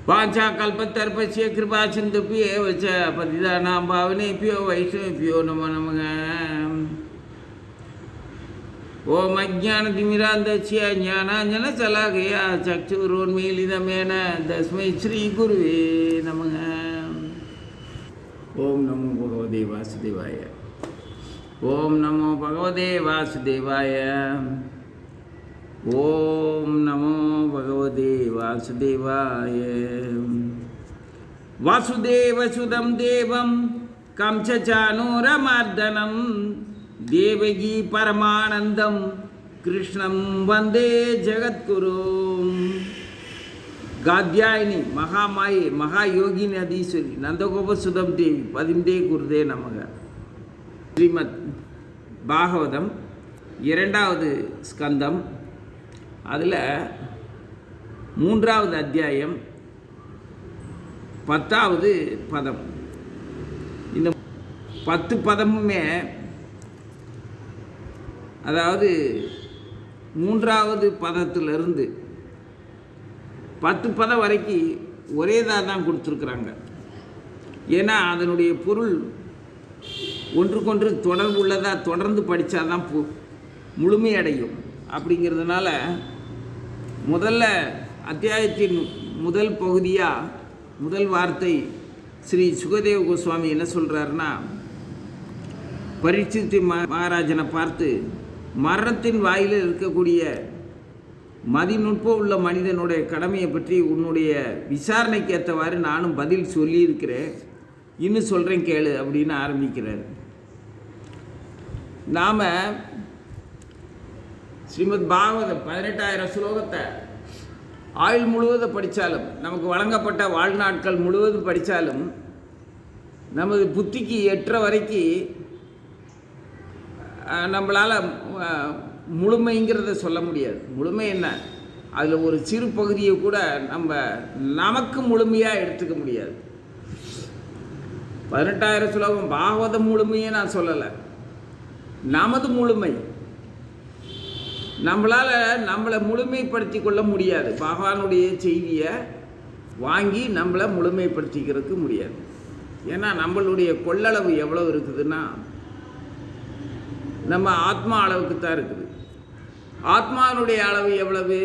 वाचा कल्पतर्पस्य कृपा सिन्धुभ्येव च पतितानां पावनेभ्यो वैष्णवेभ्यो नमो नमः। ओम अज्ञानतिमिरान्धस्य ज्ञानाञ्जनशलाकया चक्षुरुन्मीलितं तस्मै श्रीगुरुवे नमः। ओम नमो भगवते वासुदेवाय। ओम नमो भगवते वासुदेवाय। ओम नमो भगवते वासुदेवाय। वासुदेवसुतं देवं कंसचाणूरमर्दनं देवकी परमानंदं कृष्णं वंदे जगद्गुरुं। कात्यायनी महामाये महायोगिनी अधीश्वरी नंदगोपसुतं देवी पदिंदे गुरुदे नमः। श्रीमद् பாகவதம் இரண்டாவது ஸ்கந்தம், அதில் மூன்றாவது அத்தியாயம் 10வது பதம். இந்த 10 பதமுமே, அதாவது மூன்றாவது பதத்திலிருந்து 10 பதம் வரைக்கும் ஒரேதாக தான் கொடுத்துருக்குறாங்க. ஏன்னா அதனுடைய பொருள் ஒன்றுக்கொன்று தொடர்பு உள்ளதாக தொடர்ந்து படித்தா தான் முழுமையடையும். அப்படிங்கிறதுனால முதல்ல அத்தியாயத்தின் முதல் பகுதியாக முதல் வார்த்தை ஸ்ரீ சுகதேவ கோஸ்வாமி என்ன சொல்கிறாருன்னா, பரீட்சித் மகாராஜனை பார்த்து மரணத்தின் வாயில் இருக்கக்கூடிய மதிநுட்பம் உள்ள மனிதனுடைய கடமையை பற்றி உன்னுடைய விசாரணைக்கு ஏற்றவாறு நானும் பதில் சொல்லியிருக்கிறேன், இன்னும் சொல்கிறேன் கேளு அப்படின்னு ஆரம்பிக்கிறார். நாம் ஸ்ரீமத் பாகவதம் 18,000 ஸ்லோகத்தை ஆயுள் முழுவதும் படித்தாலும், நமக்கு வழங்கப்பட்ட வாழ்நாட்கள் முழுவதும் படித்தாலும் நமது புத்திக்கு எட்டுற வரைக்கும் நம்மளால் முழுமைங்கிறத சொல்ல முடியாது. முழுமை என்ன, அதில் ஒரு சிறு பகுதியை கூட நமக்கு முழுமையாக எடுத்துக்க முடியாது. 18,000 ஸ்லோகம் பாகவதம் முழுமையே நான் சொல்லலை, நமது முழுமை நம்மளை முழுமைப்படுத்தி கொள்ள முடியாது. பகவானுடைய செய்தியை வாங்கி நம்மளை முழுமைப்படுத்திக்கிறதுக்கு முடியாது. ஏன்னா நம்மளுடைய கொள்ளளவு எவ்வளோ இருக்குதுன்னா நம்ம ஆத்மா அளவுக்கு தான் இருக்குது. ஆத்மாவினுடைய அளவு எவ்வளவு?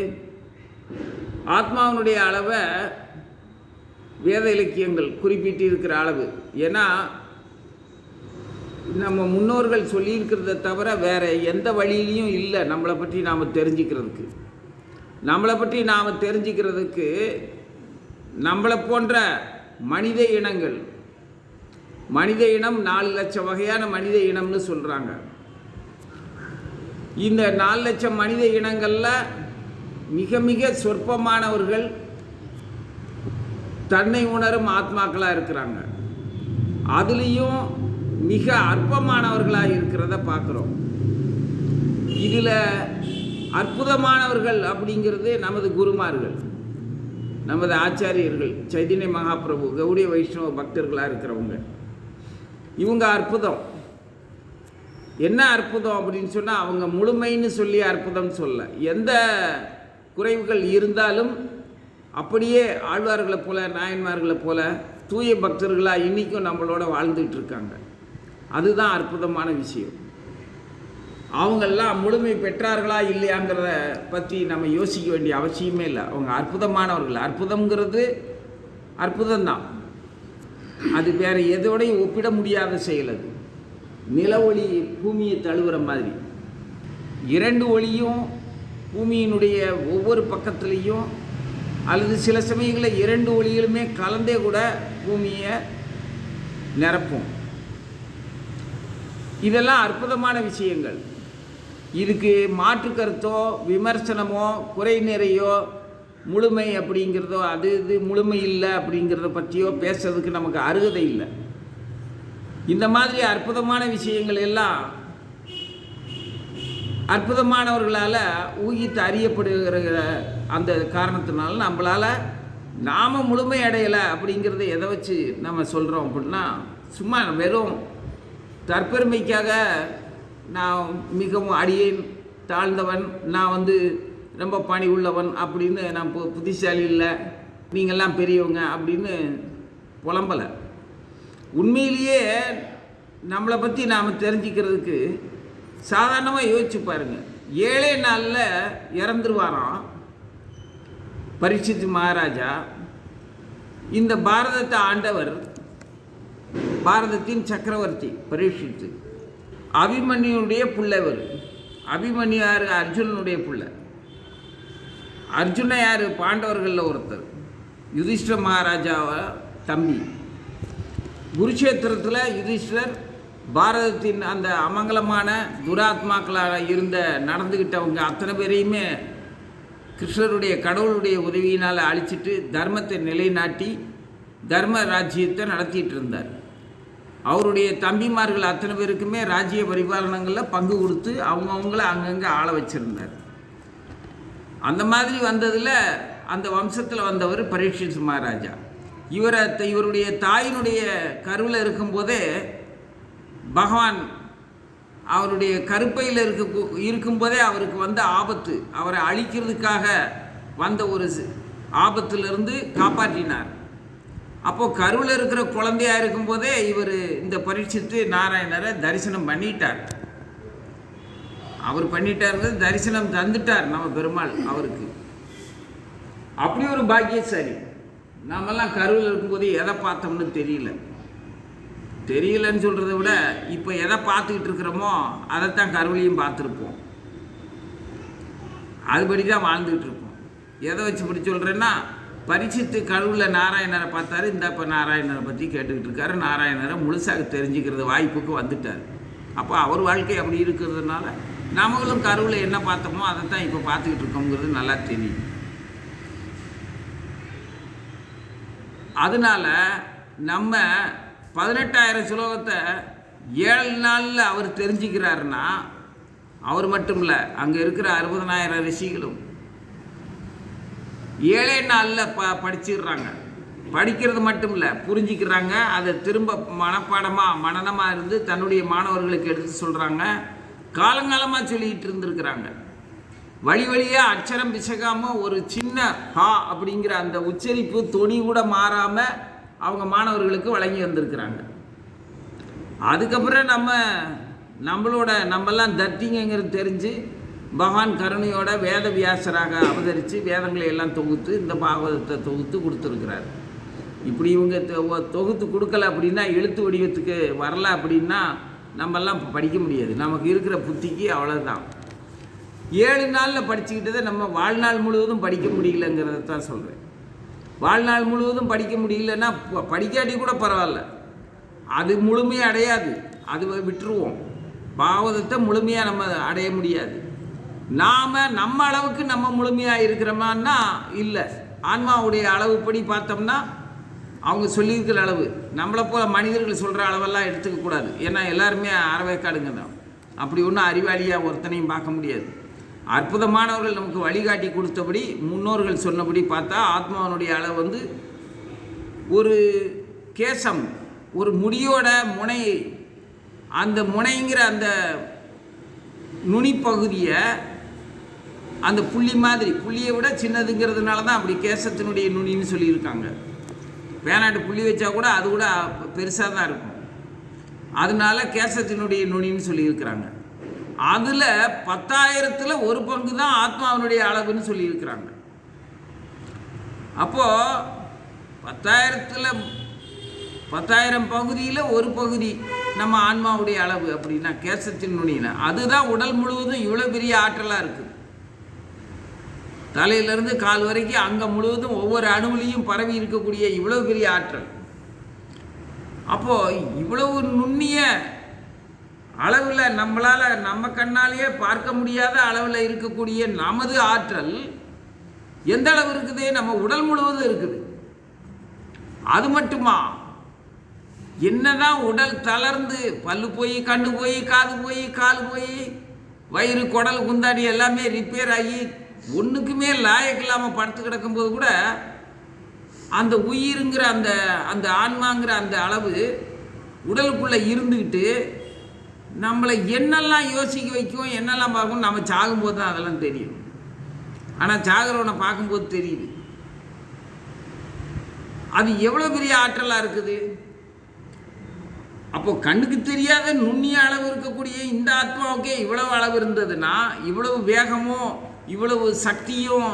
ஆத்மாவினுடைய அளவை வேத இலக்கியங்கள் குறிப்பிட்டு இருக்கிற அளவு. ஏன்னா நம்ம முன்னோர்கள் சொல்லியிருக்கிறத தவிர வேறு எந்த வழியிலையும் இல்லை நம்மளை பற்றி நாம் தெரிஞ்சுக்கிறதுக்கு. நம்மளை பற்றி நாம் தெரிஞ்சுக்கிறதுக்கு நம்மளை போன்ற மனித இனங்கள், மனித இனம் 4 லட்சம் வகையான மனித இனம்னு சொல்கிறாங்க. இந்த 4 லட்சம் மனித இனங்களில் மிக மிக சொற்பமானவர்கள் தன்னை உணரும் ஆத்மாக்களாக இருக்கிறாங்க. அதுலேயும் மிக அற்பமானவர்களாக இருக்கிறத பார்க்குறோம். இதில் அற்புதமானவர்கள் அப்படிங்கிறது நமது குருமார்கள், நமது ஆச்சாரியர்கள், சைதன்ய மகாபிரபு, கௌடிய வைஷ்ணவ பக்தர்களாக இருக்கிறவங்க. இவங்க அற்புதம். என்ன அற்புதம் அப்படின்னு சொன்னால், அவங்க முழுமைன்னு சொல்லி அற்புதம் சொல்ல, எந்த குறைவுகள் இருந்தாலும் அப்படியே ஆழ்வார்களை போல நாயன்மார்களை போல தூய பக்தர்களாக இன்றைக்கும் நம்மளோட வாழ்ந்துட்டு இருக்காங்க. அதுதான் அற்புதமான விஷயம். அவங்கெல்லாம் முழுமை பெற்றார்களா இல்லையாங்கிறத பற்றி நம்ம யோசிக்க வேண்டிய அவசியமே இல்லை. அவங்க அற்புதமானவர்கள். அற்புதங்கிறது அற்புதம்தான், அது வேறு எதோடையும் ஒப்பிட முடியாத செயல். அது நில ஒளி பூமியை தழுவுற மாதிரி. 2 ஒளியும் பூமியினுடைய ஒவ்வொரு பக்கத்துலேயும், அல்லது சில சமயங்களில் 2 ஒளிகளுமே கலந்தே கூட பூமியை நிரப்பும். இதெல்லாம் அற்புதமான விஷயங்கள். இதுக்கு மாற்று கருத்தோ விமர்சனமோ குறை நிறையோ முழுமை அப்படிங்கிறதோ இது முழுமை இல்லை அப்படிங்கிறத பற்றியோ பேசுறதுக்கு நமக்கு அருகதை இல்லை. இந்த மாதிரி அற்புதமான விஷயங்கள் எல்லாம் அற்புதமானவர்களால் ஊகித்து அறியப்படுகிற அந்த காரணத்தினால நாம் முழுமை அடையலை அப்படிங்கிறத எதை வச்சு நம்ம சொல்கிறோம் அப்படின்னா, சும்மா வெறும் தற்பெருமைக்காக நான் மிகவும் அடியேன் தாழ்ந்தவன், நான் ரொம்ப பணி உள்ளவன் அப்படின்னு நான் புத்திசாலி இல்லை, நீங்கள்லாம் பெரியவங்க அப்படின்னு புலம்பலை. உண்மையிலேயே நம்மளை பற்றி நாம் தெரிஞ்சுக்கிறதுக்கு சாதாரணமாக யோசிச்சு பாருங்கள். 7 நாளில் இறந்துருவாராம் பரீட்சித் மகாராஜா. இந்த பாரதத்தை ஆண்டவர், பாரதத்தின் சக்கரவர்த்தி பரீட்சித்து, அபிமன்யுடைய பிள்ளைவர். அபிமன்யு யார்? அர்ஜுனனுடைய பிள்ளை. அர்ஜுன யார்? பாண்டவர்களில் ஒருத்தர், யுதிஷ்டிர மகாராஜாவை தம்பி. குருஷேத்திரத்தில் யுதிஷ்டர் பாரதத்தின் அந்த அமங்கலமான துராத்மாக்களாக இருந்த நடந்துக்கிட்டவங்க அத்தனை பேரையுமே கிருஷ்ணருடைய கடவுளுடைய உதவியினால் அழிச்சிட்டு தர்மத்தை நிலைநாட்டி தர்ம ராஜ்யத்தை நடத்திட்டு இருந்தார். அவருடைய தம்பிமார்கள் அத்தனை பேருக்குமே ராஜ்ய பரிபாலனங்களில் பங்கு கொடுத்து அவங்கவுங்கள அங்கங்கே ஆள வச்சுருந்தார். அந்த மாதிரி வந்ததில் அந்த வம்சத்தில் வந்தவர் பரீட்சித் மகாராஜா. இவருடைய தாயினுடைய கருவில் இருக்கும்போதே பகவான் அவருடைய கருப்பையில் இருக்கும்போதே அவருக்கு வந்த ஆபத்து, அவரை அழிக்கிறதுக்காக வந்த ஒரு ஆபத்திலிருந்து காப்பாற்றினார். அப்போது கருவில் இருக்கிற குழந்தையாக இருக்கும்போதே இவர் இந்த பரீட்சித்து நாராயணரை தரிசனம் பண்ணிட்டார். அவர் பண்ணிட்டாருங்கிறது தரிசனம் தந்துட்டார் நம்ம பெருமாள் அவருக்கு. அப்படி ஒரு பாக்கியசாலி. நாமெல்லாம் கருவில் இருக்கும்போது எதை பார்த்தோம்னு தெரியலன்னு சொல்கிறத விட இப்போ எதை பார்த்துக்கிட்டு இருக்கிறோமோ அதைத்தான் கருவிலையும் பார்த்துருப்போம். அதுபடி தான் வாழ்ந்துக்கிட்டு இருப்போம். எதை வச்சு இப்படி சொல்கிறேன்னா, பரீட்சித்து கருவில் நாராயணரை பார்த்தாரு. இந்த இப்போ நாராயணரை பற்றி கேட்டுக்கிட்டு இருக்காரு. நாராயணரை முழுசாக தெரிஞ்சுக்கிறது வாய்ப்புக்கு வந்துட்டார். அப்போ அவர் வாழ்க்கை அப்படி இருக்கிறதுனால நம்மளும் கருவில் என்ன பார்த்தோமோ அதைத்தான் இப்போ பார்த்துக்கிட்டு இருக்கோங்கிறது நல்லா தெரியும். அதனால் நம்ம 18,000 ஸ்லோகத்தை 7 நாளில் அவர் தெரிஞ்சுக்கிறாருன்னா அவர் மட்டும் இல்லை, அங்கே இருக்கிற 60,000 ரிஷிகளும் 7 நாளில் படிச்சிடுறாங்க. படிக்கிறது மட்டும் இல்லை, புரிஞ்சிக்கிறாங்க. அதை திரும்ப மனனமாக இருந்து தன்னுடைய மாணவர்களுக்கு எடுத்து சொல்கிறாங்க. காலங்காலமாக சொல்லிக்கிட்டு இருந்திருக்கிறாங்க. வழியாக அச்சரம் பிசகாமல் ஒரு சின்ன ஹா அப்படிங்கிற அந்த உச்சரிப்பு தொனி கூட மாறாமல் அவங்க மாணவர்களுக்கு வழங்கி வந்திருக்கிறாங்க. அதுக்கப்புறம் நம்மெல்லாம் தத்திங்கிறது தெரிஞ்சு பகவான் கருணையோட வேத வியாசராக அவதரித்து வேதங்களை எல்லாம் தொகுத்து இந்த பாகவதத்தை தொகுத்து கொடுத்துருக்கிறார். இப்படி இவங்க தொகுத்து கொடுக்கல அப்படின்னா, எழுத்து வடிவத்துக்கு வரல அப்படின்னா நம்மெல்லாம் படிக்க முடியாது. நமக்கு இருக்கிற புத்திக்கு அவ்வளோதான். 7 நாளில் படிச்சுக்கிட்டதை நம்ம வாழ்நாள் முழுவதும் படிக்க முடியலங்கிறத தான் சொல்கிறேன். வாழ்நாள் முழுவதும் படிக்க முடியலன்னா படிக்காட்டி கூட பரவாயில்ல, அது முழுமையாக அடையாது. அது விட்டுருவோம். பாகவதத்தை முழுமையாக நம்ம அடைய முடியாது. நம்ம அளவுக்கு நம்ம முழுமையாக இருக்கிறோமான்னா இல்லை. ஆன்மாவுடைய அளவுப்படி பார்த்தோம்னா அவங்க சொல்லியிருக்கிற அளவு, நம்மளை போல் மனிதர்கள் சொல்கிற அளவெல்லாம் எடுத்துக்கக்கூடாது. ஏன்னா எல்லாருமே அறவேக்காடுங்க தான். அப்படி ஒன்றும் அறிவாளியாக ஒருத்தனையும் பார்க்க முடியாது. அற்புதமானவர்கள் நமக்கு வழிகாட்டி கொடுத்தபடி முன்னோர்கள் சொன்னபடி பார்த்தா ஆத்மாவனுடைய அளவு ஒரு கேசம், ஒரு முடியோட முனை, அந்த முனைங்கிற அந்த நுனிப்பகுதியை அந்த புள்ளி மாதிரி, புள்ளியை விட சின்னதுங்கிறதுனால தான் அப்படி கேசத்தினுடைய நுனின்னு சொல்லியிருக்காங்க. வேணாட்டு புள்ளி வச்சா கூட அது கூட பெருசாக தான் இருக்கும். அதனால கேசத்தினுடைய நுனின்னு சொல்லியிருக்கிறாங்க. அதில் 10,000ல் 1 பங்கு தான் ஆத்மாவினுடைய அளவுன்னு சொல்லியிருக்கிறாங்க. அப்போது 10,000 பகுதியில் 1 பகுதி நம்ம ஆன்மாவுடைய அளவு அப்படின்னா கேசத்தின் நுனினா அதுதான் உடல் முழுவதும் இவ்வளோ பெரிய ஆற்றலாக இருக்குது. தலையிலேருந்து கால் வரைக்கும் அங்கே முழுவதும் ஒவ்வொரு அணுவிலையும் பரவி இருக்கக்கூடிய இவ்வளோ பெரிய ஆற்றல். அப்போது இவ்வளவு நுண்ணிய அளவில் நம்மளால் நம்ம கண்ணாலேயே பார்க்க முடியாத அளவில் இருக்கக்கூடிய நமது ஆற்றல் எந்த அளவு இருக்குது? நம்ம உடல் முழுவதும் இருக்குது. அது மட்டுமா, என்னதான் உடல் தளர்ந்து பல்லு போய், கண்ணு போய், காது போய், கால் போய், வயிறு, குடல், குந்தாடி எல்லாமே ரிப்பேர் ஆகி ஒன்றுக்குமே லாயக்கு இல்லாமல் படுத்து கிடக்கும்போது கூட அந்த உயிருங்கிற அந்த ஆன்மாங்கிற அந்த அளவு உடலுக்குள்ளே இருந்துக்கிட்டு நம்மளை என்னெல்லாம் யோசிக்க வைக்கும், என்னெல்லாம் பார்க்கணும். நம்ம சாகும்போது தான் அதெல்லாம் தெரியும். ஆனால் சாகிறவனை பார்க்கும்போது தெரியுது. அது எவ்வளோ பெரிய ஆற்றலாக இருக்குது. அப்போ கண்ணுக்கு தெரியாத நுண்ணிய அளவு இருக்கக்கூடிய இந்த ஆத்மாவுக்கே இவ்வளவு அளவு இருந்ததுன்னா, இவ்வளவு வேகமும் இவ்வளவு சக்தியும்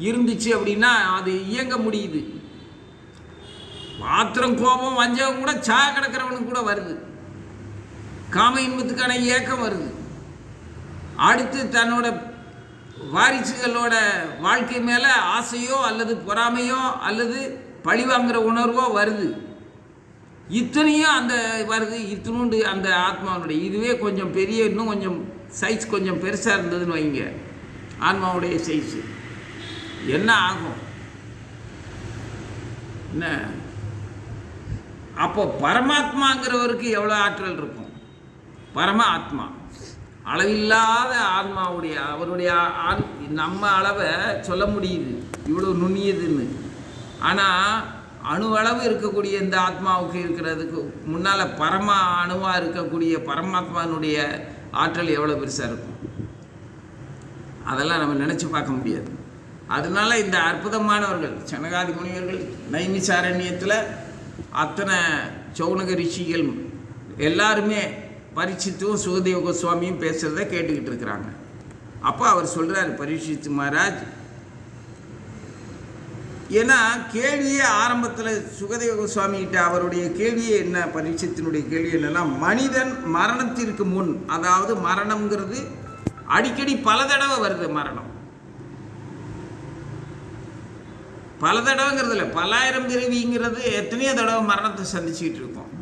இருந்துச்சு அப்படின்னா அது இயங்க முடியுது. பாத்திரம், கோபம், வஞ்சகம் கூட கிடக்கிறவனுக்கு கூட வருது. காம இன்பத்துக்கான ஏக்கம் வருது. அடுத்து தன்னோட வாரிசுகளோட வாழ்க்கை மேலே ஆசையோ அல்லது பொறாமையோ அல்லது பழிவாங்கிற உணர்வோ வருது. இத்தனையும் அந்த வருது. இத்தினுண்டு அந்த ஆத்மாவுடைய இதுவே கொஞ்சம் பெரிய, இன்னும் கொஞ்சம் சைஸ் கொஞ்சம் பெருசாக இருந்ததுன்னு வைங்க, ஆத்மாவுடைய சைஸு என்ன ஆகும்? என்ன அப்போ பரமாத்மாங்கிறவருக்கு எவ்வளோ ஆற்றல் இருக்கும்? பரம ஆத்மா அளவில்லாத ஆத்மாவுடைய அவருடைய நம்ம அளவை சொல்ல முடியுது இவ்வளோ நுண்ணியதுன்னு. ஆனால் அணு அளவு இருக்கக்கூடிய இந்த ஆத்மாவுக்கு இருக்கிறதுக்கு முன்னால் பரம அணுவாக இருக்கக்கூடிய பரமாத்மானுடைய ஆற்றல் எவ்வளோ பெருசாக இருக்கும்? அதெல்லாம் நம்ம நினச்சி பார்க்க முடியாது. அதனால இந்த அற்புதமானவர்கள் சனகாதி முனிவர்கள் நைமிசாரண்யத்தில் அத்தனை சௌனக ரிஷிகள் எல்லாருமே பரீட்சித்தும் சுகதேவ கோஸ்வாமியும் பேசுகிறத கேட்டுக்கிட்டு இருக்கிறாங்க. அப்போ அவர் சொல்கிறார், பரீட்சித்து மகாராஜ், ஏன்னா கேள்வியே ஆரம்பத்தில் சுகதேவ கோஸ்வாமிகிட்ட அவருடைய கேள்வியே என்ன, பரீட்சித்தினுடைய கேள்வி என்னன்னா, மனிதன் மரணத்திற்கு முன், அதாவது மரணம்ங்கிறது அடிக்கடி பல தடவை வருது. மரணம் பல தடவைங்கிறது இல்லை, பல்லாயிரம் பிறவிங்கிறது எத்தனையோ தடவை மரணத்தை சந்திச்சுக்கிட்டு இருக்கோம்.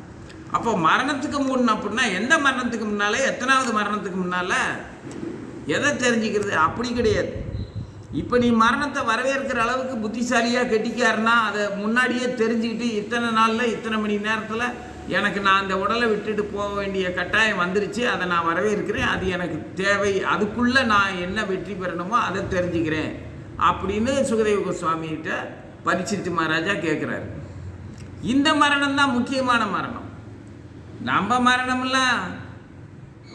அப்போ மரணத்துக்கு முன் அப்படின்னா எந்த மரணத்துக்கு முன்னால், எத்தனாவது மரணத்துக்கு முன்னால் எதை தெரிஞ்சுக்கிறது? அப்படி கிடையாது. இப்போ நீ மரணத்தை வரவேற்கிற அளவுக்கு புத்திசாலியாக கெட்டிக்காருன்னா அதை முன்னாடியே தெரிஞ்சுக்கிட்டு இத்தனை நாளில் இத்தனை மணி நேரத்தில் எனக்கு நான் அந்த உடலை விட்டுட்டு போக வேண்டிய கட்டாயம் வந்துருச்சு, அதை நான் வரவேற்கிறேன், அது எனக்கு தேவை, அதுக்குள்ளே நான் என்ன வெற்றி பெறணுமோ அதை தெரிஞ்சுக்கிறேன் அப்படின்னு சுகதேவ கோஸ்வாமிகிட்ட பரீட்சித்து மகாராஜா கேட்குறாரு. இந்த மரணம் தான் முக்கியமான மரணம். நம்ம மரணமெல்லாம்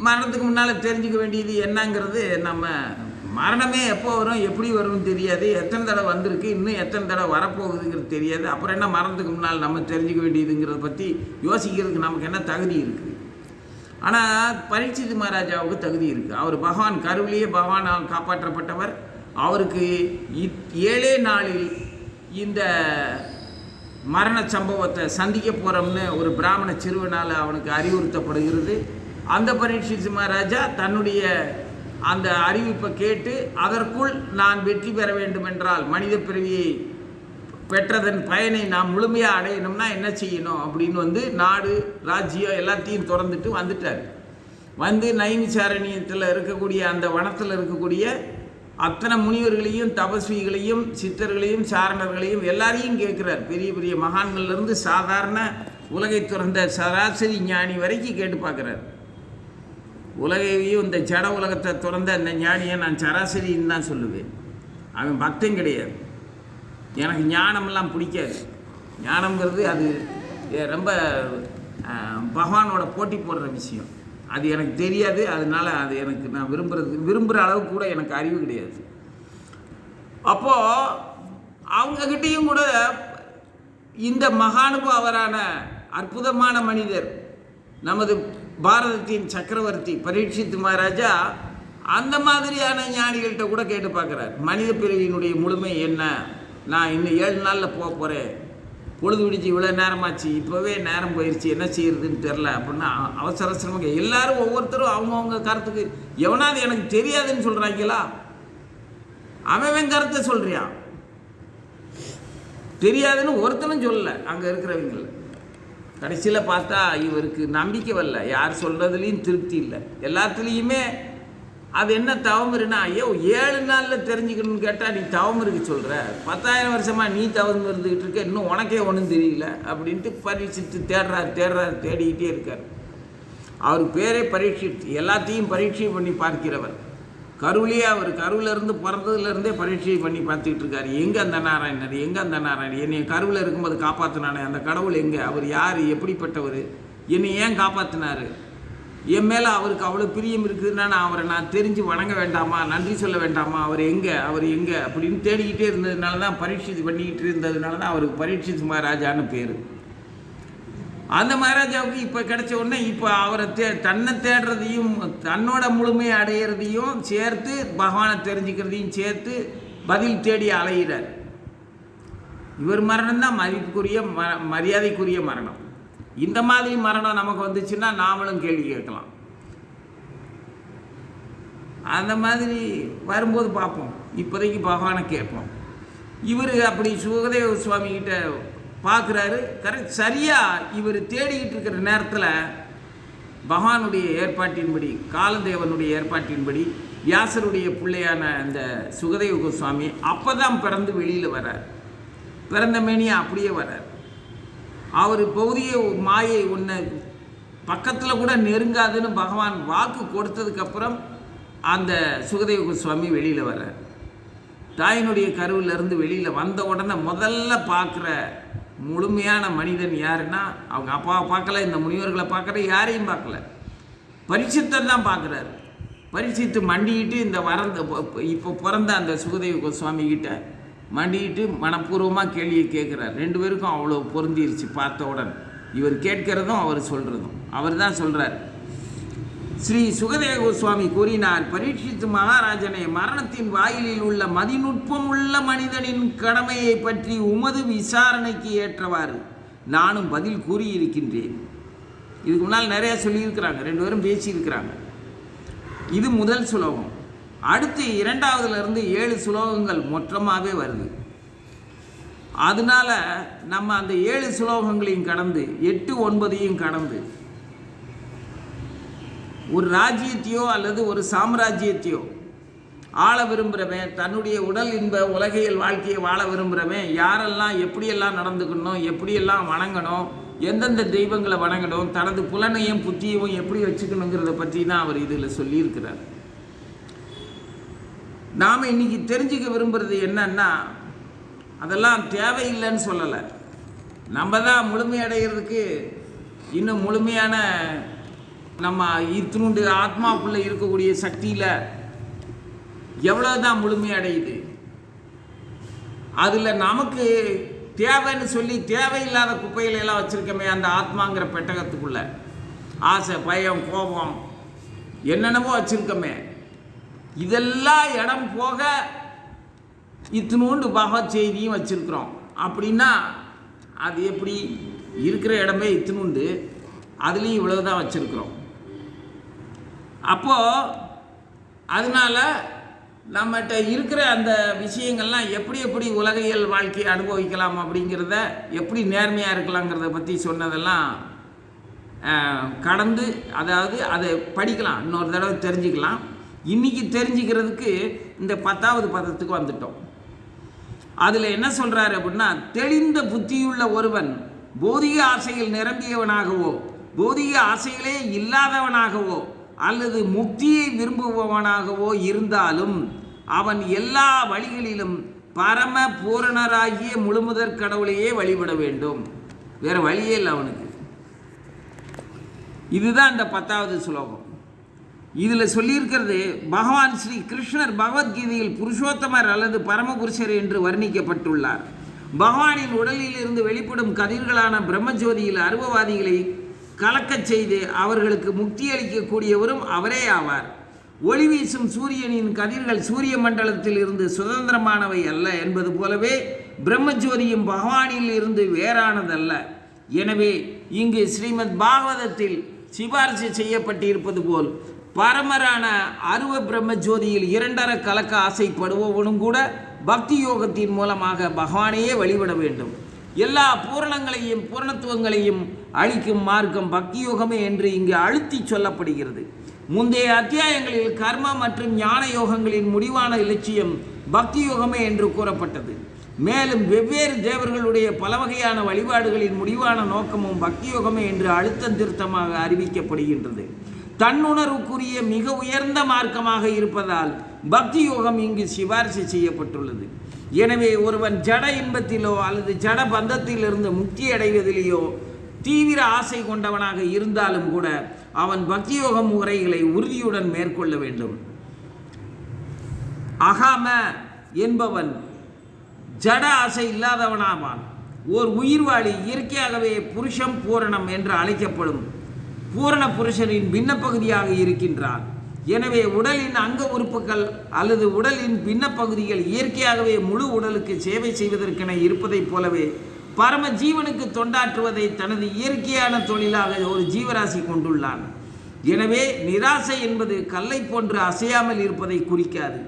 மரணத்துக்கு முன்னால் தெரிஞ்சுக்க வேண்டியது என்னங்கிறது, நம்ம மரணமே எப்போ வரும் எப்படி வரும்னு தெரியாது, எத்தனை தடவை வந்திருக்கு, இன்னும் எத்தனை தடவை வரப்போகுதுங்கிறது தெரியாது. அப்புறம் என்ன மரணத்துக்கு முன்னால் நம்ம தெரிஞ்சுக்க வேண்டியதுங்கிறத பற்றி யோசிக்கிறதுக்கு நமக்கு என்ன தகுதி இருக்குது? ஆனால் பரீட்சித்து மகாராஜாவுக்கு தகுதி இருக்குது. அவர் பகவான் கருவிலேயே பகவானால் காப்பாற்றப்பட்டவர். அவருக்கு 7 நாளில் இந்த மரண சம்பவத்தை சந்திக்க போகிறோம்னு ஒரு பிராமண சிறுவனால் அவனுக்கு அறிவுறுத்தப்படுகிறது. அந்த பரீட்சித்து மகாராஜா தன்னுடைய அந்த அறிவிப்பை கேட்டு அதற்குள் நான் வெற்றி பெற வேண்டும் என்றால், மனித பிறவியை பெற்றதன் பயனை நாம் முழுமையாக அடையணும்னா என்ன செய்யணும் அப்படின்னு நாடு ராஜ்யம் எல்லாத்தையும் திறந்துட்டு வந்துட்டார். நைமிசாரண்யத்தில் இருக்கக்கூடிய அந்த வனத்தில் இருக்கக்கூடிய அத்தனை முனிவர்களையும் தபஸ்விகளையும் சித்தர்களையும் சாரணர்களையும் எல்லாரையும் கேட்குறார். பெரிய பெரிய மகான்கள்லேருந்து சாதாரண உலகை துறந்த சராசரி ஞானி வரைக்கும் கேட்டு பார்க்குறார். உலகையும் இந்த ஜட உலகத்தை துறந்த அந்த ஞானியை நான் சராசரின்னு தான் சொல்லுவேன். அவன் பக்தன் கிடையாது. எனக்கு ஞானமெல்லாம் பிடிக்காது. ஞானம்ங்கிறது அது ரொம்ப பகவானோட போட்டி போடுற விஷயம். அது எனக்கு தெரியாது. அதனால் அது எனக்கு நான் விரும்புகிற அளவுக்கு கூட எனக்கு அறிவு கிடையாது. அப்போது அவங்கக்கிட்டேயும் கூட இந்த மகானுபாவரான அற்புதமான மனிதர், நமது பாரதத்தின் சக்கரவர்த்தி பரீட்சித்து மகாராஜா அந்த மாதிரியான ஞானிகள்கிட்ட கூட கேட்டு பார்க்குறார். மனித பிறவியினுடைய முழுமை என்ன, நான் இன்னும் 7 நாளில் போக போகிறேன், பொழுது விடிச்சு இவ்வளோ நேரமாச்சு, இப்போவே நேரம் போயிடுச்சு, என்ன செய்யறதுன்னு தெரில அப்படின்னா அவசர அவசரமாக எல்லாரும் ஒவ்வொருத்தரும் அவங்கவுங்க கருத்துக்கு, எவனாவது எனக்கு தெரியாதுன்னு சொல்கிறாங்களா? அவன் கருத்தை சொல்கிறான். தெரியாதுன்னு ஒருத்தனும் சொல்லலை அங்கே இருக்கிறவங்கள. கடைசியில் பார்த்தா இவருக்கு நம்பிக்கை வரல, யார் சொல்கிறதுலேயும் திருப்தி இல்லை, எல்லாத்துலேயுமே அது என்ன தவம் இருக்குன்னா, ஐயோ 7 நாளில் தெரிஞ்சுக்கணும்னு கேட்டால் நீ தவம் இருக்கு சொல்கிற, 10,000 வருஷமாக நீ தவம் இருந்துக்கிட்டு இருக்க, இன்னும் உனக்கே ஒன்றும் தெரியல அப்படின்ட்டு பரீட்சித்து தேடிக்கிட்டே இருக்கார். அவர் பேரே பரீட்சித்து, எல்லாத்தையும் பரீட்சை பண்ணி பார்க்கிறவர். கருவிலேயே அவர் கருவிலேருந்து பிறந்ததுலேருந்தே பரீட்சை பண்ணி பார்த்துக்கிட்டு இருக்கார். எங்கே அந்த நாராயணர், எங்கே அந்த நாராயணர், என்னை கருவில் இருக்கும்போது காப்பாற்றினானே அந்த கடவுள் எங்கே, அவர் யார், எப்படிப்பட்டவர், என்னை ஏன் காப்பாற்றினார் என் மேலே அவருக்கு அவ்வளோ பிரியம் இருக்குதுன்னா நான் அவரை நான் தெரிஞ்சு வணங்க வேண்டாமா, நன்றி சொல்ல வேண்டாமா, அவர் எங்கே அப்படின்னு தேடிக்கிட்டே இருந்ததுனால தான், பரீட்சித்து பண்ணிக்கிட்டு இருந்ததுனால தான் அவருக்கு பரீட்சித் மகாராஜான்னு பேர். அந்த மகாராஜாவுக்கு இப்போ கிடைச்ச உடனே இப்போ அவரை தன்னை தேடுறதையும் தன்னோட முழுமையை அடையிறதையும் சேர்த்து பகவானை தெரிஞ்சுக்கிறதையும் சேர்த்து பதில் தேடி அலைகிறார். இவர் மரணம் தான் மதிப்புக்குரிய மரியாதைக்குரிய மரணம். இந்த மாதிரி மரணம் நமக்கு வந்துச்சுன்னா நாமளும் கேள்வி கேட்கலாம். அந்த மாதிரி வரும்போது பார்ப்போம். இப்போதைக்கு பகவானை கேட்போம். இவர் அப்படி சுகதேவ சுவாமி கிட்ட பார்க்குறாரு. கரெக்ட், சரியாக இவர் தேடிக்கிட்டு இருக்கிற நேரத்தில் பகவானுடைய ஏற்பாட்டின்படி, காலதேவனுடைய ஏற்பாட்டின்படி வியாசருடைய பிள்ளையான இந்த சுகதேவ கோஸ்வாமி அப்போ தான் பிறந்து வெளியில் வர்றார். பிறந்த மேனியை அப்படியே வர்றார். அவர் பௌதிக மாயை ஒன்று பக்கத்தில் கூட நெருங்காதுன்னு பகவான் வாக்கு கொடுத்ததுக்கப்புறம் அந்த சுகதேவ கோஸ்வாமி வெளியில் வர்றார். தாயினுடைய கருவிலிருந்து வெளியில் வந்த உடனே முதல்ல பார்க்குற முழுமையான மனிதன் யாருன்னா, அவங்க அப்பாவை பார்க்கல, இந்த முனிவர்களை பார்க்கல, யாரையும் பார்க்கல, பரீட்சித்தை தான் பார்க்குறாரு. பரீட்சித்து மண்டிக்கிட்டு இந்த இப்போ பிறந்த அந்த சுகதேவ கோஸ்வாமி கிட்ட மண்டிக்கிட்டு மனப்பூர்வமாக கேள்வியை கேட்குறார். 2 பேருக்கும் அவ்வளோ பொருந்திருச்சு. பார்த்தவுடன் இவர் கேட்கிறதும் அவர் சொல்கிறதும். அவர் தான் சொல்கிறார். ஸ்ரீ சுகதேவ கோஸ்வாமி கூறினார், பரீட்சித்து மகாராஜனே, மரணத்தின் வாயிலில் உள்ள மதிநுட்பம் உள்ள மனிதனின் கடமையை பற்றி உமது விசாரணைக்கு ஏற்றவாறு நானும் பதில் கூறியிருக்கின்றேன். இதுக்கு முன்னால் நிறையா சொல்லியிருக்கிறாங்க, 2 பேரும் பேசியிருக்கிறாங்க. இது முதல் சுலோகம். அடுத்து 2வதுலேருந்து 7 சுலோகங்கள் மொத்தமாகவே வருது. அதனால நம்ம அந்த 7 சுலோகங்களையும் கடந்து 8, 9ஐயும் கடந்து ஒரு ராஜ்யத்தையோ அல்லது ஒரு சாம்ராஜ்யத்தையோ ஆள விரும்புகிறவன், தன்னுடைய உடல் இன்ப உலகியல் வாழ்க்கையை வாழ விரும்புகிறவன் யாரெல்லாம் எப்படியெல்லாம் நடந்துக்கணும், எப்படியெல்லாம் வணங்கணும், எந்தெந்த தெய்வங்களை வணங்கணும், தனது புலனையும் புத்தியையும் எப்படி வச்சுக்கணுங்கிறத பற்றி தான் அவர் இதில் சொல்லியிருக்கிறார். நாம் இன்றைக்கி தெரிஞ்சுக்க விரும்புகிறது என்னன்னா, அதெல்லாம் தேவையில்லைன்னு சொல்லலை. நம்ம தான் முழுமையடைகிறதுக்கு இன்னும் முழுமையான நம்ம இத்தினுண்டு ஆத்மாக்குள்ளே இருக்கக்கூடிய சக்தியில் எவ்வளோ தான் முழுமையடையுது. அதில் நமக்கு தேவைன்னு சொல்லி தேவையில்லாத குப்பைகளெல்லாம் வச்சுருக்கமே அந்த ஆத்மாங்கிற பெட்டகத்துக்குள்ளே, ஆசை, பயம், கோபம், என்னென்னவோ வச்சுருக்கமே, இதெல்லாம் இடம் போக இத்தினூண்டு பகவத் செய்தியும் வச்சுருக்குறோம். அப்படின்னா அது எப்படி? இருக்கிற இடமே இத்தினூண்டு, அதுலேயும் இவ்வளவு தான் வச்சுருக்குறோம். அப்போது அதனால் நம்மகிட்ட இருக்கிற அந்த விஷயங்கள்லாம் எப்படி உலகியல் வாழ்க்கையை அனுபவிக்கலாம் அப்படிங்கிறத, எப்படி நேர்மையாக இருக்கலாங்கிறத பற்றி சொன்னதெல்லாம் கடந்து, அதாவது அதை படிக்கலாம், இன்னொரு தடவை தெரிஞ்சுக்கலாம். இன்றைக்கி தெரிஞ்சுக்கிறதுக்கு இந்த 10வது பதத்துக்கு வந்துட்டோம். அதில் என்ன சொல்கிறாரு அப்படின்னா, தெளிந்த புத்தியுள்ள ஒருவன் போதிக ஆசையில் நிரம்பியவனாகவோ, போதிக ஆசைகளே இல்லாதவனாகவோ அல்லது முக்தியை விரும்புபவனாகவோ இருந்தாலும் அவன் எல்லா வழிகளிலும் பரம பூரணராகிய முழுமுதற் கடவுளையே வழிபட வேண்டும். வேறு வழியே இல்லை அவனுக்கு. இதுதான் இந்த 10வது சுலோகம். இதில் சொல்லியிருக்கிறது, பகவான் ஸ்ரீ கிருஷ்ணர் பகவத்கீதையில் புருஷோத்தமர் அல்லது பரமபுருஷர் என்று வர்ணிக்கப்பட்டுள்ளார். பகவானின் உடலில் இருந்து வெளிப்படும் கதிர்களான பிரம்மஜோதியில் அருவவாதிகளை கலக்கச் செய்து அவர்களுக்கு முக்தி அளிக்கக்கூடியவரும் அவரே ஆவார். ஒளி வீசும் சூரியனின் கதிர்கள் சூரிய மண்டலத்தில் இருந்து சுதந்திரமானவை அல்ல என்பது போலவே பிரம்மஜோதியும் பகவானில் இருந்து வேறானதல்ல. எனவே இங்கு ஸ்ரீமத் பாகவதத்தில் சிபாரிசு செய்யப்பட்டிருப்பது போல் பரமரான அருவ பிரம்மஜோதியில் 2 கலக்க ஆசைப்படுபவனும் கூட பக்தி யோகத்தின் மூலமாக பகவானையே வழிபட வேண்டும். எல்லா பூரணங்களையும் பூரணத்துவங்களையும் அளிக்கும் மார்க்கம் பக்தி யோகமே என்று இங்கு அழுத்தி சொல்லப்படுகிறது. முந்தைய அத்தியாயங்களில் கர்ம மற்றும் ஞான யோகங்களின் முடிவான இலட்சியம் பக்தி யோகமே என்று கூறப்பட்டது. மேலும் வெவ்வேறு தேவர்களுடைய பல வகையான வழிபாடுகளின் முடிவான நோக்கமும் பக்தி யோகமே என்று அழுத்தம் திருத்தமாக அறிவிக்கப்படுகின்றது. தன்னுணர்வுக்குரிய மிக உயர்ந்த மார்க்கமாக இருப்பதால் பக்தி யோகம் இங்கு சிபாரிசு செய்யப்பட்டுள்ளது. எனவே ஒருவன் ஜட இன்பத்திலோ அல்லது ஜட பந்தத்திலிருந்து முக்தி அடைவதிலேயோ தீவிர ஆசை கொண்டவனாக இருந்தாலும் கூட அவன் பக்தியோக முறைகளை உறுதியுடன் மேற்கொள்ள வேண்டும். அகாம என்பவன் ஜட ஆசை இல்லாதவனாவான். ஓர் உயிர்வாளி இயற்கையாகவே புருஷம் பூரணம் என்று அழைக்கப்படும் பூரண புருஷனின் பின்ன பகுதியாக இருக்கின்றான். எனவே உடலின் அங்க உறுப்புகள் அல்லது உடலின் பின்ன பகுதிகள் இயற்கையாகவே முழு உடலுக்கு சேவை செய்வதற்கென இருப்பதைப் போலவே பரம ஜீவனுக்கு தொண்டாற்றுவதை தனது இயற்கையான தொழிலாக ஒரு ஜீவராசி கொண்டுள்ளான். எனவே நிராசை என்பது கல்லை போன்று அசையாமல் இருப்பதை குறிக்காது.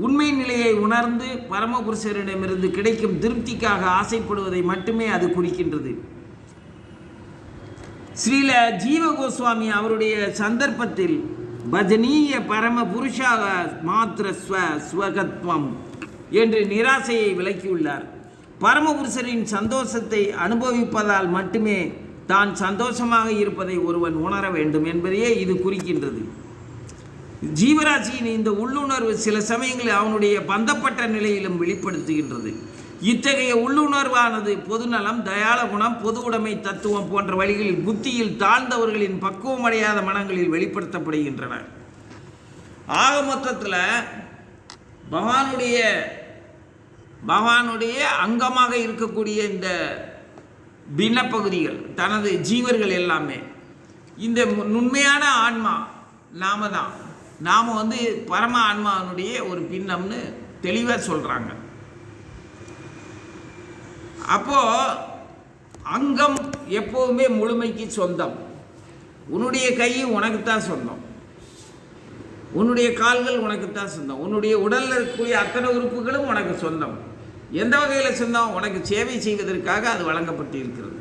உண்மை நிலையை உணர்ந்து பரமபுருஷரிடமிருந்து கிடைக்கும் திருப்திக்காக ஆசைப்படுவதை மட்டுமே அது குறிக்கின்றது. ஸ்ரீல ஜீவ கோஸ்வாமி அவருடைய சந்தர்ப்பத்தில் பஜனீய பரம புருஷாக மாத்திர ஸ்வகத்வம் என்று நிராசையை விளக்கியுள்ளார். பரமபுருஷரின் சந்தோஷத்தை அனுபவிப்பதால் மட்டுமே தான் சந்தோஷமாக இருப்பதை ஒருவன் உணர வேண்டும் என்பதையே இது குறிக்கின்றது. ஜீவராசியின் இந்த உள்ளுணர்வு சில சமயங்களில் அவனுடைய பந்தப்பட்ட நிலையிலும் வெளிப்படுத்துகின்றது. இத்தகைய உள்ளுணர்வானது பொதுநலம், தயாள குணம், பொது உடைமை தத்துவம் போன்ற வழிகளில் புத்தியில் தாழ்ந்தவர்களின் பக்குவமடையாத மனங்களில் வெளிப்படுத்தப்படுகின்றன. ஆக மொத்தத்தில் பகவானுடைய அங்கமாக இருக்கக்கூடிய இந்த பின்னப்பகுதிகள், தனது ஜீவர்கள் எல்லாமே இந்த நுண்மையான ஆன்மா நாம தான். நாம் பரம ஆன்மாவினுடைய ஒரு பின்னம்னு தெளிவாக சொல்கிறாங்க. அப்போது அங்கம் எப்போவுமே முழுமைக்கு சொந்தம். உன்னுடைய கை உனக்குத்தான் சொந்தம், உன்னுடைய கால்கள் உனக்குத்தான் சொந்தம், உன்னுடைய உடலில் இருக்கக்கூடிய அத்தனை உறுப்புகளும் உனக்கு சொந்தம். எந்த வகையில் சொந்தம்? உனக்கு சேவை செய்வதற்காக அது வழங்கப்பட்டு இருக்கிறது.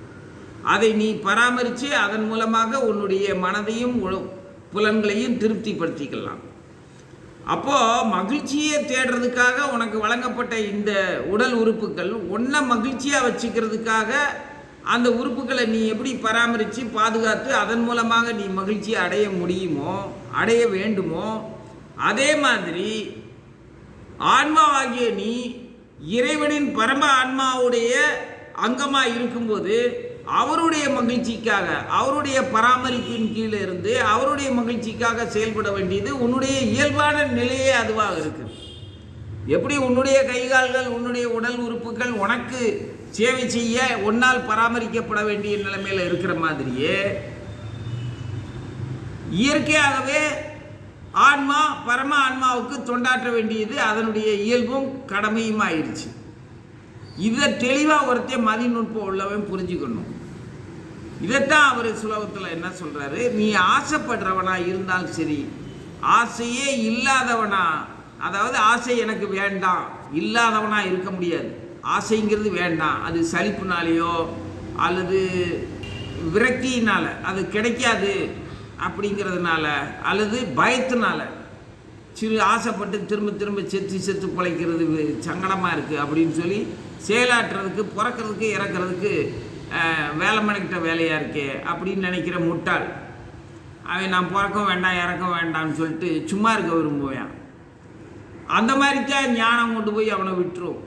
அதை நீ பராமரித்து அதன் மூலமாக உன்னுடைய மனதையும் புலன்களையும் திருப்திப்படுத்திக்கலாம். அப்போது மகிழ்ச்சியை தேடுறதுக்காக உனக்கு வழங்கப்பட்ட இந்த உடல் உறுப்புகள் ஒன்றை மகிழ்ச்சியாக வச்சுக்கிறதுக்காக அந்த உறுப்புகளை நீ எப்படி பராமரித்து பாதுகாத்து அதன் மூலமாக நீ மகிழ்ச்சியை அடைய முடியுமோ, அடைய வேண்டுமோ, அதே மாதிரி ஆன்மாவாகிய நீ இறைவனின் பரம ஆன்மாவுடைய அங்கமாக இருக்கும்போது அவருடைய மகிழ்ச்சிக்காக, அவருடைய பராமரிப்பின் கீழே இருந்து அவருடைய மகிழ்ச்சிக்காக செயல்பட வேண்டியது உன்னுடைய இயல்பான நிலையே அதுவாக இருக்கு. எப்படி உன்னுடைய கைகால்கள், உன்னுடைய உடல் உறுப்புகள் உனக்கு சேவை செய்ய உன்னால் பராமரிக்கப்பட வேண்டிய நிலைமையில் இருக்கிற மாதிரியே இயற்கையாகவே ஆன்மா பரம ஆன்மாவுக்கு தொண்டாற்ற வேண்டியது அதனுடைய இயல்பும் கடமையும் ஆயிடுச்சு. இதை தெளிவாக ஒருத்தர் மதிநுட்பம் உள்ளவன் புரிஞ்சுக்கணும். இதைத்தான் அவர் சுலபத்தில் என்ன சொல்கிறாரு, நீ ஆசைப்படுறவனா இருந்தாலும் சரி, ஆசையே இல்லாதவனா, அதாவது ஆசை எனக்கு வேண்டாம் இல்லாதவனா இருக்க முடியாது. ஆசைங்கிறது வேண்டாம், அது சலிப்புனாலேயோ அல்லது விரக்தியினால் அது கிடைக்காது அப்படிங்கிறதுனால அல்லது பயத்தினால சிறு ஆசைப்பட்டு திரும்ப திரும்ப செத்து பிழைக்கிறது சங்கடமாக இருக்குது அப்படின்னு சொல்லி செயலாற்றுறதுக்கு, பிறக்கிறதுக்கு இறக்கிறதுக்கு வேலை மணிக்கிட்ட வேலையாக இருக்கே அப்படின்னு நினைக்கிற முட்டாள் அவன் நான் பிறக்க வேண்டாம் இறக்க வேண்டாம்னு சொல்லிட்டு சும்மா இருக்க விரும்புவான். அந்த மாதிரி தான் ஞானம் கொண்டு போய் அவனை விட்டுரும்.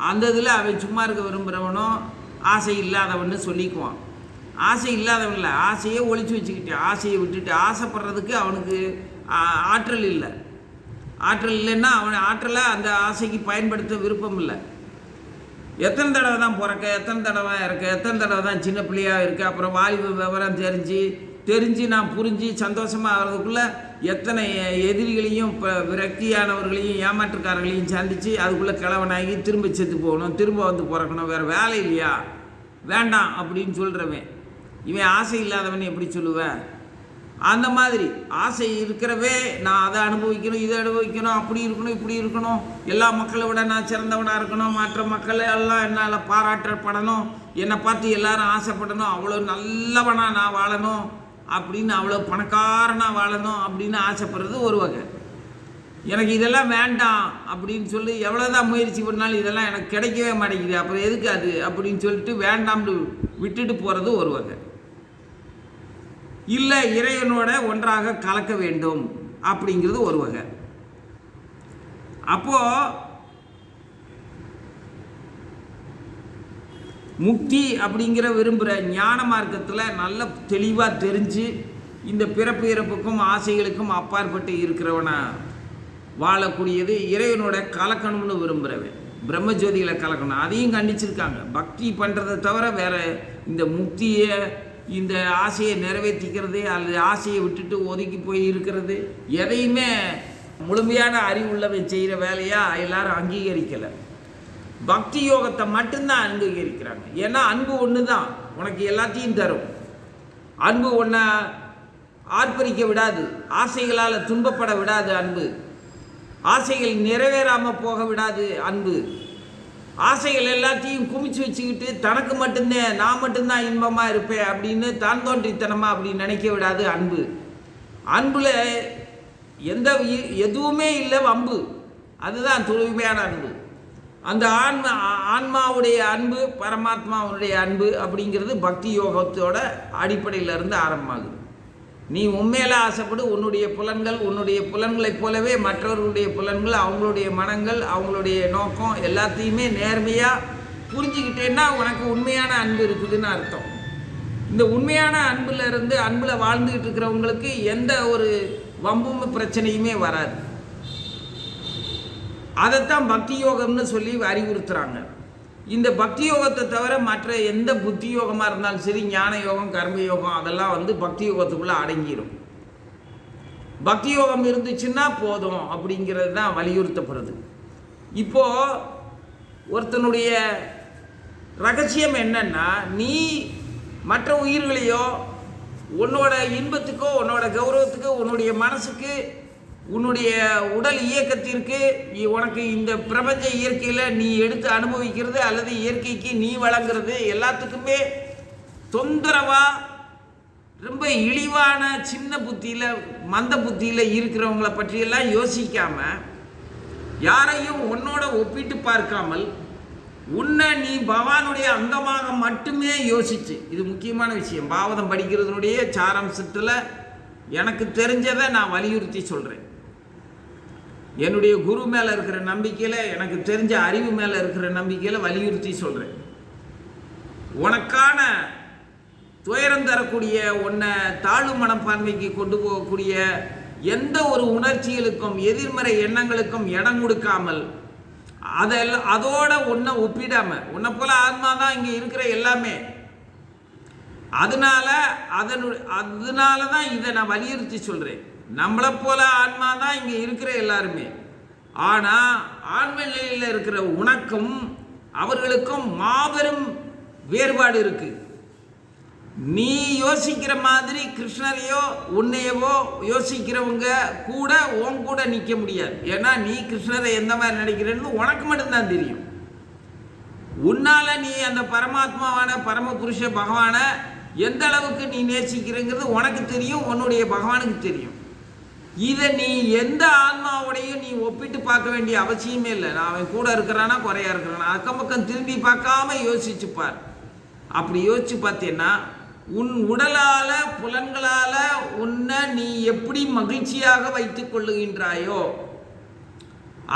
அந்த இதில் அவன் சும்மா இருக்க விரும்புகிறவனோ ஆசை இல்லாதவன்னு சொல்லிக்குவான். ஆசை இல்லாதவன் இல்லை, ஆசையே ஒழிச்சு வச்சுக்கிட்டேன், ஆசையை விட்டுட்டு ஆசைப்படுறதுக்கு அவனுக்கு ஆற்றல் இல்லை. ஆற்றல் இல்லைன்னா அவன் ஆற்றலை அந்த ஆசைக்கு பயன்படுத்த விருப்பம் இல்லை. எத்தனை தடவை தான் பிறக்க, எத்தனை தடவை இறக்க, எத்தனை தடவை தான் சின்ன பிள்ளையாக இருக்க, அப்புறம் வாலிப விவரம் தெரிஞ்சு நான் புரிஞ்சு சந்தோஷமாக ஆகிறதுக்குள்ளே எத்தனை எதிரிகளையும் இப்போ விரக்தியானவர்களையும் ஏமாற்றுக்காரர்களையும் சந்தித்து அதுக்குள்ளே கிழவனாகி திரும்ப செத்து போகணும், திரும்ப வந்து பிறக்கணும், வேறு வேலை இல்லையா, வேண்டாம் அப்படின்னு சொல்கிறவன் இவன் ஆசை இல்லாதவன் எப்படி சொல்லுவேன்? அந்த மாதிரி ஆசை இருக்கிறவே நான் அதை அனுபவிக்கணும், இதை அனுபவிக்கணும், அப்படி இருக்கணும், இப்படி இருக்கணும், எல்லா மக்களை விட நான் சிறந்தவனாக இருக்கணும், மற்ற மக்கள் எல்லாம் என்னால் பாராட்டப்படணும், என்னை பார்த்து எல்லாரும் ஆசைப்படணும், அவ்வளோ நல்லவனாக நான் வாழணும் அப்படின்னு, அவ்வளோ பணக்காரனாக வாழணும் அப்படின்னு ஆசைப்படுறது ஒரு வகை. எனக்கு இதெல்லாம் வேண்டாம் அப்படின்னு சொல்லி எவ்வளோதான் முயற்சி பண்ணாலும் இதெல்லாம் எனக்கு கிடைக்கவே மாட்டேங்குது, அப்புறம் எதுக்கு அது அப்படின்னு சொல்லிட்டு வேண்டாம்னு விட்டுட்டு போகிறது ஒரு வகை. இல்லை இறைவனோட ஒன்றாக கலக்க வேண்டும் அப்படிங்கிறது ஒரு வகை. அப்போது முக்தி அப்படிங்கிற விரும்புகிற ஞான மார்க்கத்தில் நல்ல தெளிவாக தெரிஞ்சு இந்த பிறப்பு இறப்புக்கும் ஆசைகளுக்கும் அப்பாற்பட்டு இருக்கிறவனா வாழக்கூடியது இறைவனோட கலக்கணும்னு விரும்புகிறவன், பிரம்மஜோதிகளை கலக்கணும். அதையும் கண்டிச்சிருக்காங்க. பக்தி பண்ணுறதை தவிர வேறு இந்த முக்தியை, இந்த ஆசையை நிறைவேற்றிக்கிறது அல்லது ஆசையை விட்டுட்டு ஒதுக்கி போய் இருக்கிறது எதையுமே முழுமையான அறிவுள்ளவன் செய்கிற வேலையாக எல்லாரும் அங்கீகரிக்கலை. பக்தி யோகத்தை மட்டும்தான் அங்கீகரிக்கிறாங்க. ஏன்னா அன்பு ஒன்று தான் உனக்கு எல்லாத்தையும் தரும். அன்பு ஒன்றை ஆர்ப்பரிக்க விடாது, ஆசைகளால் துன்பப்பட விடாது. அன்பு ஆசைகள் நிறைவேறாமல் போக விடாது. அன்பு ஆசைகள் எல்லாத்தையும் குமிச்சு வச்சுக்கிட்டு தனக்கு மட்டும்தான், நான் மட்டும்தான் இன்பமாக இருப்பேன் அப்படின்னு தான் தோன்றித்தனமாக அப்படி நினைக்க விடாது. அன்பு அன்பில் எதுவுமே இல்லை, வம்பு. அதுதான் தூய்மையான அன்பு. அந்த ஆன்மாவுடைய அன்பு, பரமாத்மாவுடைய அன்பு அப்படிங்கிறது பக்தி யோகத்தோட அடிப்படையிலிருந்து ஆரம்பமாகுது. நீ உண்மையில ஆசைப்படு. உன்னுடைய புலன்களைப் போலவே மற்றவர்களுடைய புலன்கள், அவங்களுடைய மனங்கள், அவங்களுடைய நோக்கம் எல்லாத்தையுமே நேர்மையாக புரிஞ்சுக்கிட்டேன்னா உனக்கு உண்மையான அன்பு இருக்குதுன்னு அர்த்தம். இந்த உண்மையான அன்பில் வாழ்ந்துக்கிட்டு இருக்கிறவங்களுக்கு எந்த ஒரு வம்பும் பிரச்சனையுமே வராது. அதைத்தான் பக்தி யோகம்னு சொல்லி அறிவுறுத்துகிறாங்க. இந்த பக்தி யோகத்தை தவிர மற்ற எந்த புத்தி யோகமாக இருந்தாலும் சரி, ஞான யோகம், கர்ம யோகம், அதெல்லாம் பக்தி யோகத்துக்குள்ளே அடங்கிடும். பக்தி யோகம் இருந்துச்சுன்னா போதும் அப்படிங்கிறது தான் வலியுறுத்தப்படுது. இப்போது ஒருத்தனுடைய ரகசியம் என்னன்னா, நீ மற்ற உயிர்களையோ உன்னோட இன்பத்துக்கோ, உன்னோட கௌரவத்துக்கோ, உன்னுடைய மனசுக்கு, உன்னுடைய உடல் இயக்கத்திற்கு, உனக்கு இந்த பிரபஞ்ச இயற்கையில் நீ எடுத்து அனுபவிக்கிறது அல்லது இயற்கைக்கு நீ வழங்குறது எல்லாத்துக்குமே தொந்தரவாக ரொம்ப இழிவான சின்ன புத்தியில், மந்த புத்தியில் இருக்கிறவங்கள பற்றியெல்லாம் யோசிக்காமல், யாரையும் உன்னோட ஒப்பிட்டு பார்க்காமல், உன்னை நீ பகவானுடைய அங்கமாக மட்டுமே யோசிச்சு, இது முக்கியமான விஷயம். பாவதம் படிக்கிறதுனுடைய சாராம்சத்தில் எனக்கு தெரிஞ்சதை நான் வலியுறுத்தி சொல்கிறேன். என்னுடைய குரு மேலே இருக்கிற நம்பிக்கையில், எனக்கு தெரிஞ்ச அறிவு மேலே இருக்கிற நம்பிக்கையில் வலியுறுத்தி சொல்கிறேன். உனக்கான துயரம் தரக்கூடிய, உன்னை தாழ்வு மனப்பான்மைக்கு கொண்டு போகக்கூடிய எந்த ஒரு உணர்ச்சிகளுக்கும், எதிர்மறை எண்ணங்களுக்கும் இடம் கொடுக்காமல், அதோட உன்னை ஒப்பிடாமல், உன்னை போல ஆத்மா தான் இங்கே இருக்கிற எல்லாமே. அதனால தான் இதை நான் வலியுறுத்தி சொல்கிறேன். நம்மளை போல ஆன்மா தான் இங்கே இருக்கிற எல்லாருமே. ஆனால் ஆன்ம நிலையில் இருக்கிற உனக்கும் அவர்களுக்கும் மாபெரும் வேறுபாடு இருக்கு. நீ யோசிக்கிற மாதிரி கிருஷ்ணரையோ உன்னையவோ யோசிக்கிறவங்க கூட உன் கூட நிற்க முடியாது. ஏன்னா நீ கிருஷ்ணரை எந்த மாதிரி நினைக்கிறேன்னு உனக்கு மட்டும்தான் தெரியும். உன்னால நீ அந்த பரமாத்மாவான பரமபுருஷ பகவானை எந்த அளவுக்கு நீ நேசிக்கிறங்கிறது உனக்கு தெரியும், உன்னுடைய பகவானுக்கு தெரியும். இதை நீ எந்த ஆன்மாவோடையும் நீ ஒப்பிட்டு பார்க்க வேண்டிய அவசியமே இல்லை. நான் அவன் கூட இருக்கிறானா குறையா இருக்கிறானா அக்கம் பக்கம் திரும்பி பார்க்காம யோசிச்சுப்பார். அப்படி யோசிச்சு பார்த்தீங்கன்னா, உன் உடலால புலன்களால உன்னை நீ எப்படி மகிழ்ச்சியாக வைத்துக் கொள்ளுகின்றாயோ,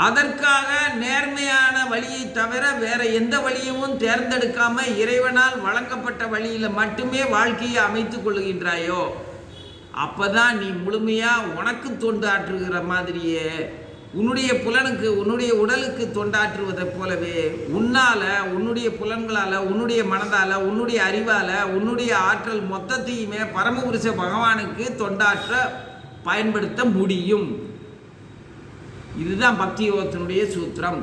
அதற்காக நேர்மையான வழியை தவிர வேற எந்த வழியவும் தேர்ந்தெடுக்காம இறைவனால் வழங்கப்பட்ட வழியில மட்டுமே வாழ்க்கையை அமைத்துக் கொள்ளுகின்றாயோ, அப்பதான் நீ முழுமையா உனக்கு தொண்டாற்றுகிற மாதிரியே உன்னுடைய புலனுக்கு, உன்னுடைய உடலுக்கு தொண்டாற்றுவதை போலவே உன்னால, உன்னுடைய புலன்களால, உன்னுடைய மனதால, உன்னுடைய அறிவால, உன்னுடைய ஆற்றல் மொத்தத்தையுமே பரமபுருஷ பகவானுக்கு தொண்டாற்ற பயன்படுத்த முடியும். இதுதான் பக்தி யோகத்தினுடைய சூத்திரம்.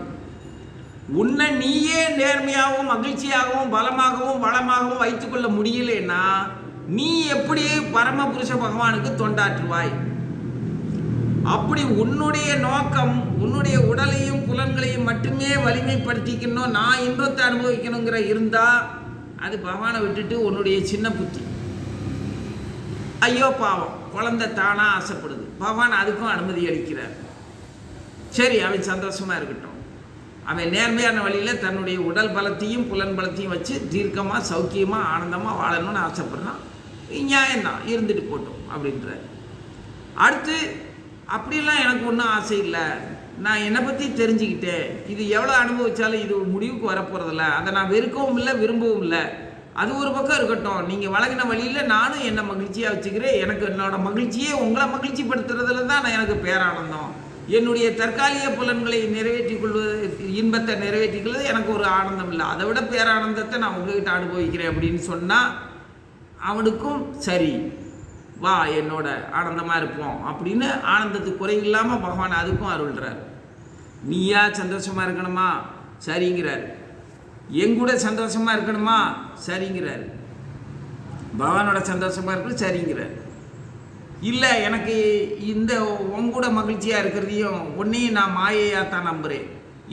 உன்னை நீயே நேர்மையாகவும் மகிழ்ச்சியாகவும் பலமாகவும் வளமாகவும் வைத்துக்கொள்ள முடியலன்னா நீ எப்படி பரமபுருஷ பகவானுக்கு தொண்டாற்றுவாய்? அப்படி உன்னுடைய நோக்கம் உன்னுடைய உடலையும் புலன்களையும் மட்டுமே வலிமைப்படுத்திக்கணும், நான் இன்பத்தை அனுபவிக்கணுங்கிற இருந்தா அது பகவானை விட்டுட்டு உன்னுடைய சின்ன புத்தி. ஐயோ பாவம், குழந்தை தானா ஆசைப்படுது, பகவான் அதுக்கும் அனுமதி அளிக்கிறார். சரி, அவன் சந்தோஷமா இருக்கட்டும். அவன் நேர்மையான வழியில் தன்னுடைய உடல் பலத்தையும் புலன் பலத்தையும் வச்சு தீர்க்கமாக சௌக்கியமாக ஆனந்தமாக வாழணும்னு ஆசைப்படுறான். நியாயம்தான், இருந்துட்டு போட்டோம் அப்படின்ற. அடுத்து அப்படிலாம் எனக்கு ஒன்றும் ஆசை இல்லை, நான் என்னை பற்றி தெரிஞ்சுக்கிட்டேன். இது எவ்வளோ அனுபவிச்சாலும் இது முடிவுக்கு வரப்போகிறதில்ல. அதை நான் வெறுக்கவும் இல்லை, விரும்பவும் இல்லை. அது ஒரு பக்கம் இருக்கட்டும். நீங்கள் வழங்கின வழியில் நானும் என்னை மகிழ்ச்சியாக வச்சுக்கிறேன். எனக்கு என்னோடய மகிழ்ச்சியே உங்களை மகிழ்ச்சிப்படுத்துறதுல தான் எனக்கு பேரானந்தம். என்னுடைய தற்காலிக புலன்களை நிறைவேற்றிக் கொள்வது, இன்பத்தை நிறைவேற்றிக் கொள்வது எனக்கு ஒரு ஆனந்தம் இல்லை. அதை விட பேரானந்தத்தை நான் உங்ககிட்ட அனுபவிக்கிறேன் அப்படின்னு சொன்னால் அவனுக்கும் சரி, வா என்னோட ஆனந்தமாக இருப்போம் அப்படின்னு ஆனந்தத்துக்கு குறைவில்லாமல் பகவான் அதுக்கும் அருள்கிறார். நீயா சந்தோஷமாக இருக்கணுமா, சரிங்கிறார். எங்கூட சந்தோஷமாக இருக்கணுமா, சரிங்கிறார். பகவானோட சந்தோஷமாக இருக்கணும், சரிங்கிறார். இல்லை எனக்கு இந்த உங்கூட மகிழ்ச்சியாக இருக்கிறதையும் உன்னையும் நான் மாயையாக தான் நம்புகிறேன்,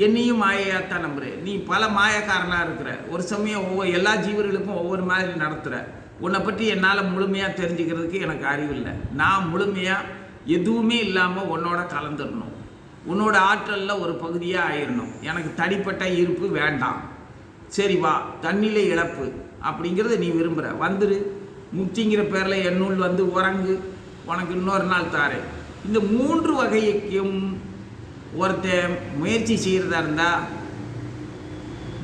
என்னையும் மாயையாக தான் நம்புகிறேன். நீ பல மாயக்காரனாக இருக்கிற. ஒரு சமயம் எல்லா ஜீவர்களுக்கும் ஒவ்வொரு மாதிரி நடத்துகிற. உன்னை பற்றி என்னால் முழுமையாக தெரிஞ்சுக்கிறதுக்கு எனக்கு அறிவு இல்லை. நான் முழுமையாக எதுவுமே இல்லாமல் உன்னோட கலந்துடணும். உன்னோட ஆற்றலில் ஒரு பகுதியாக ஆயிடணும். எனக்கு தனிப்பட்ட இருப்பு வேண்டாம். சரி வா, தண்ணியில் இழப்பு அப்படிங்கிறத நீ விரும்புகிற, வந்துரு. முக்திங்கிற பேரில் என்னுள் வந்து உறங்கு, உனக்கு இன்னொரு நாள் தாரேன். இந்த 3 வகைக்கும் ஒருத்தன் முயற்சி செய்கிறதா இருந்தால்,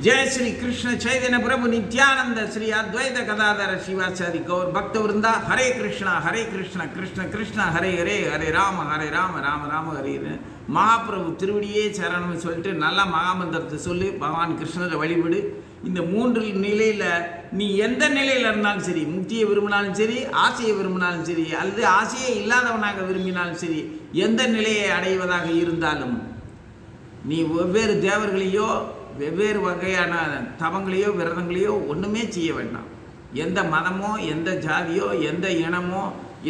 जय श्री कृष्ण चैतन्य प्रभु नित्यानंद श्री अद्वैत गदाधर शिवाचार्य गौर भक्त वृंदा हरे कृष्णा कृष्ण कृष्ण हरे हरे हरे राम राम राम हरे महाप्रभु திருவடியே சரணம்னு சொல்லிட்டு நல்லா மகாமந்திரத்தை சொல்லி பகவான் கிருஷ்ணரை வழிபடு. இந்த 3 நிலையில் நீ எந்த நிலையில் இருந்தாலும் சரி, முக்தியை விரும்பினாலும் சரி, ஆசையை விரும்பினாலும் சரி, அல்லது ஆசையே இல்லாதவனாக விரும்பினாலும் சரி, எந்த நிலையை அடைவதாக இருந்தாலும் நீ வெவ்வேறு தேவர்களையோ வெவ்வேறு வகையான தவங்களையோ விரதங்களையோ ஒன்றுமே செய்ய வேண்டாம். எந்த மதமோ, எந்த ஜாதியோ, எந்த இனமோ,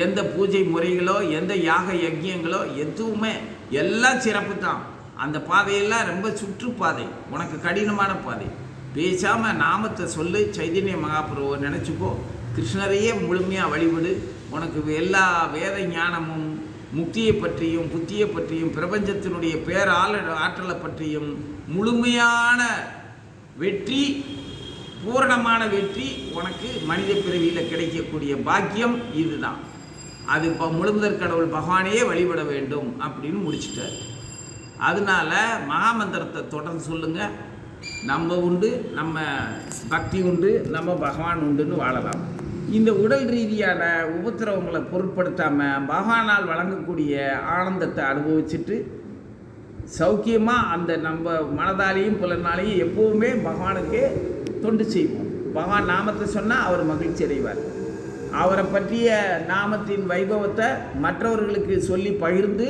எந்த பூஜை முறைகளோ, எந்த யாக யஜ்யங்களோ எதுவுமே எல்லாம் சிறப்பு தான். அந்த பாதையெல்லாம் ரொம்ப சுற்றுப்பாதை, உனக்கு கடினமான பாதை. பேசாமல் நாமத்தை சொல்லு, சைதன்ய மகாபிரபுவை நினச்சிக்கோ, கிருஷ்ணரையே முழுமையாக வழிபடு. உனக்கு எல்லா வேத ஞானமும், முக்தியை பற்றியும், புத்தியை பற்றியும், பிரபஞ்சத்தினுடைய ஆற்றலை பற்றியும் முழுமையான வெற்றி, பூரணமான வெற்றி உனக்கு மனித பிறவியில் கிடைக்கக்கூடிய பாக்கியம் இதுதான். அது இப்போ முழுமுதற் கடவுள் பகவானையே வழிபட வேண்டும் அப்படின்னு முடிச்சுட்டார். அதனால மகாமந்திரத்தை தொடர்ந்து சொல்லுங்கள். நம்ம உண்டு, நம்ம பக்தி உண்டு, நம்ம பகவான் உண்டுன்னு வாழலாம். இந்த உடல் ரீதியான உபத்திரவங்களை பொருட்படுத்தாமல் பகவானால் வழங்கக்கூடிய ஆனந்தத்தை அனுபவிச்சுட்டு சௌக்கியமாக அந்த நம்ம மனதாலையும் புலனாலையும் எப்போவுமே பகவானுக்கு தொண்டு செய்வோம். பகவான் நாமத்தை சொன்னால் அவர் மகிழ்ச்சி அடைவார். அவரை பற்றிய நாமத்தின் வைபவத்தை மற்றவர்களுக்கு சொல்லி பகிர்ந்து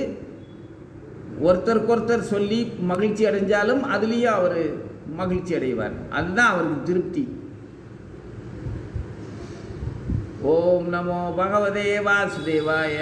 ஒருத்தருக்கொருத்தர் சொல்லி மகிழ்ச்சி அடைஞ்சாலும் அதுலேயும் அவர் மகிழ்ச்சி அடைவார். அதுதான் அவருக்கு திருப்தி. ஓம் நமோ பகவதே வாசுதேவாய.